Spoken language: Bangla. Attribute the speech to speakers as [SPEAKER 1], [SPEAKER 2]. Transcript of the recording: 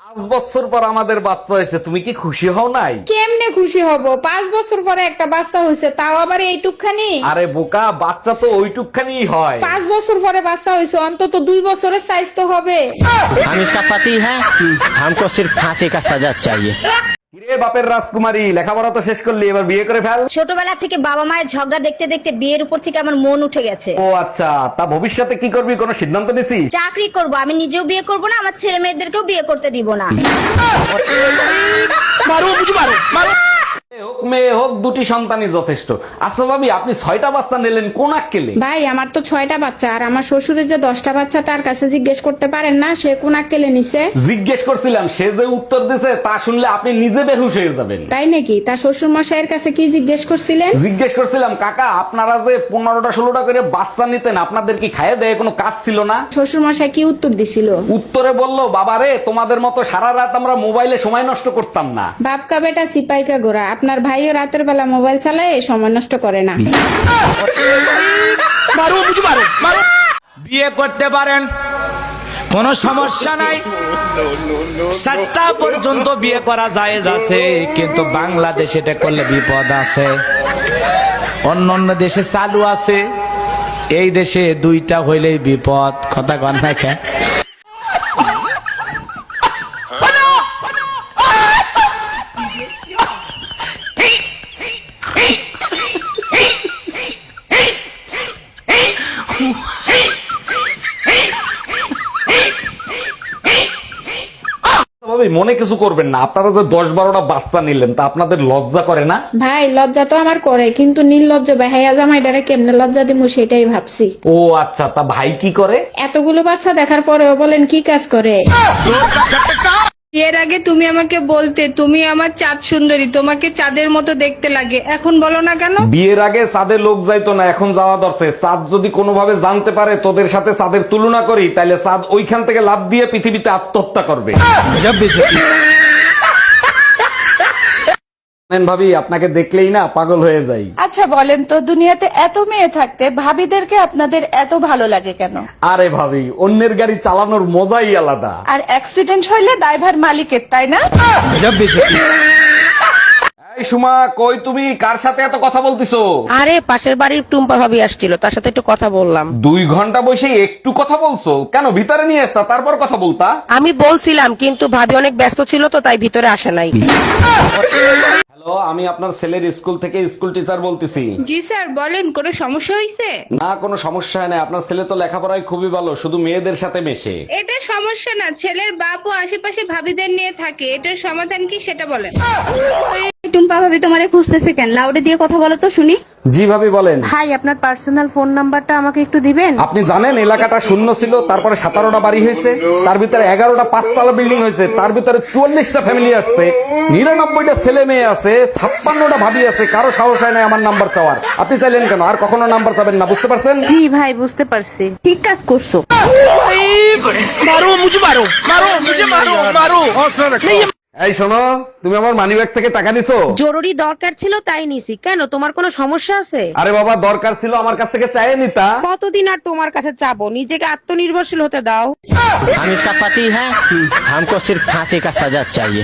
[SPEAKER 1] 5 বছর পর আমাদের বাচ্চা হয়েছে, তুমি কি খুশি হও নাই?
[SPEAKER 2] কেমনে খুশি হব? 5 বছর পরে একটা বাচ্চা হয়েছে, তাও আবার এইটুকখানি।
[SPEAKER 1] আরে বোকা, বাচ্চা তো ওইটুকখানি হয়।
[SPEAKER 2] 5 বছর পরে বাচ্চা হয়েছে, অন্তত 2 বছরের সাইজ তো হবে।
[SPEAKER 3] हम इसका पति है, हमको सिर्फ फांसी का सजा चाहिए।
[SPEAKER 1] কিরে বাপের রাজকুমারী, লেখাপড়া তো শেষ করলি, এবার বিয়ে করে ফেল।
[SPEAKER 4] ছোটবেলা থেকে বাবা মায়ের ঝগড়া দেখতে দেখতে বিয়ের উপর থেকে আমার মন উঠে গেছে।
[SPEAKER 1] ও আচ্ছা, তা ভবিষ্যতে কি করবি, কোনো সিদ্ধান্ত নিছিস?
[SPEAKER 4] চাকরি করব, আমি নিজেও বিয়ে করব না, আমার ছেলে মেয়েদেরকেও বিয়ে করতে দিব না।
[SPEAKER 1] হোক মেয়ে হোক, দুটি সন্তানই যথেষ্ট। আচ্ছা ভাবি, আপনি 6টা বাচ্চা নিলেন কোন আক্কেলে?
[SPEAKER 2] ভাই, আমার তো 6টা বাচ্চা, আর আমার শ্বশুরের যে 10টা বাচ্চা, তার কাছে জিজ্ঞেস করতে পারেন না সে কোন আক্কেলে নিছে?
[SPEAKER 1] জিজ্ঞেস করছিলাম, সে যে উত্তর দিছে তা শুনলে আপনি নিজে বেহুশ হয়ে যাবেন।
[SPEAKER 2] তাই নাকি? তার শ্বশুর মশাইয়ের কাছে কি জিজ্ঞেস করছিলেন?
[SPEAKER 1] জিজ্ঞেস করছিলাম, কাকা আপনারা যে 15টা 16টা করে বাচ্চা নিতেন, আপনাদের কি খাইয়ে দেয় কোনো কাজ ছিল না?
[SPEAKER 2] শ্বশুর মশাই কি উত্তর দিছিল?
[SPEAKER 1] উত্তরে বলল, বাবারে তোমাদের মতো সারা রাত আমরা মোবাইলে সময় নষ্ট করতাম না।
[SPEAKER 2] বাপকা বেটা সিপাইকা গোরা, আপনার ভাইও রাতের বেলা মোবাইল চালায়, সময় নষ্ট করে না।
[SPEAKER 5] বিয়ে করতে পারেন, কোনো সমস্যা নাই। 7টা পর্যন্ত বিয়ে করা জায়েজ আছে, কিন্তু বাংলাদেশে এটা করলে বিপদ আছে। অন্য অন্য দেশে চালু আছে, এই দেশে 2টা হইলেই বিপদ। কথা কন না কেন?
[SPEAKER 1] ভাবি মনে কিছু করবেন না, আপনারা যে 10-12টা বাচ্চা নিলেন তা আপনাদের লজ্জা করে না?
[SPEAKER 2] ভাই, লজ্জা তো আমার করে, কিন্তু নির্লজ্জ বেহাইয়া জামাইটারে কেমনে লজ্জা দিমু সেটাই ভাবছি।
[SPEAKER 1] ও আচ্ছা, তা ভাই কি করে?
[SPEAKER 2] এতগুলো বাচ্চা দেখার পরেও বলেন কি কাজ করে? এর আগে তুমি আমাকে বলতে তুমি আমার চাঁদ সুন্দরী, তোমাকে চাঁদের মতো দেখতে লাগে, এখন বলো না কেন?
[SPEAKER 1] বিয়ের আগে চাঁদে লোক যাইতো না, এখন যাওয়া দরছে। চাঁদ যদি কোনোভাবে জানতে পারে তোদের সাথে চাঁদের তুলনা করি, তাইলে চাঁদ ওইখান থেকে লাফ দিয়ে পৃথিবীতে আত্মহত্যা করবে। ভাবি আপনাকে দেখলেই না পাগল হয়ে যাই।
[SPEAKER 6] আচ্ছা বলেন তো, দুনিয়াতে এত মেয়ে থাকতে ভাবিদেরকে আপনাদের এত ভালো লাগে কেন?
[SPEAKER 1] আরে ভাবি, অন্যের গাড়ি চালানোর মজাই আলাদা।
[SPEAKER 6] আর অ্যাক্সিডেন্ট হইলে দায়ভার মালিকের, তাই না?
[SPEAKER 1] এই সুমা, কই তুমি? কার সাথে এত কথা বলতিছো?
[SPEAKER 7] আরে পাশের বাড়ির টুম্পা ভাবি আসছিল, তার সাথে একটু কথা বললাম।
[SPEAKER 1] 2 ঘন্টা বসে একটু কথা বলছো কেন? ভিতরে নিয়ে আসতা, তারপর কথা বলতা।
[SPEAKER 7] আমি বলছিলাম, কিন্তু ভাবি অনেক ব্যস্ত ছিল তো, তাই ভিতরে আসে নাই।
[SPEAKER 1] হ্যালো, আমি আপনার ছেলের স্কুল থেকে স্কুল টিচার বলতেছি।
[SPEAKER 2] জি স্যার, বলেন, কোনো সমস্যা হয়েছে?
[SPEAKER 1] না, কোনো সমস্যা হয় না। আপনার ছেলে তো লেখাপড়ায় খুবই ভালো, শুধু মেয়েদের সাথে মেশে।
[SPEAKER 2] এটা সমস্যা না, ছেলের বাপও আশেপাশে ভাবিদের নিয়ে থাকে, এটার সমাধান কি সেটা বলেন।
[SPEAKER 4] টুম্পা ভাবি তোমারে খুঁজতেছে কেন? লাউডে দিয়ে কথা বলো তো শুনি।
[SPEAKER 1] জি ভাবি বলেন।
[SPEAKER 6] ভাই, আপনার পার্সোনাল ফোন নাম্বারটা আমাকে একটু দিবেন?
[SPEAKER 1] আপনি জানেন এলাকাটা শূন্য ছিল, তারপরে 17টা বাড়ি হয়েছে, তার ভিতরে 11টা 5তলা বিল্ডিং হয়েছে, তার ভিতরে 44টা ফ্যামিলি আসছে, 99টা ছেলে মেয়ে আছে, 56টা ভাবি আছে, কারো সাহস হয় না আমার নাম্বার চাওয়ার। আপনি চাইলেন কেন? আর কখনো নাম্বার চাবেন না, বুঝতে পারছেন?
[SPEAKER 6] জি ভাই, বুঝতে পারছি।
[SPEAKER 4] ঠিক কাজ করছো।
[SPEAKER 1] এই শোনো, তুমি আমার মানিব্যাগ থেকে টাকা নিছো?
[SPEAKER 7] জরুরি দরকার ছিল তাই নিছি। কেন, তোমার কোনো সমস্যা আছে?
[SPEAKER 1] আরে বাবা, দরকার ছিল আমার কাছ থেকে চাইয়ে নিতা।
[SPEAKER 7] কতদিন আর তোমার কাছে চাবো? নিজেকে আত্মনির্ভরশীল হতে দাও।
[SPEAKER 3] हम इसका पति है, हमको सिर्फ फांसी का सजा चाहिए।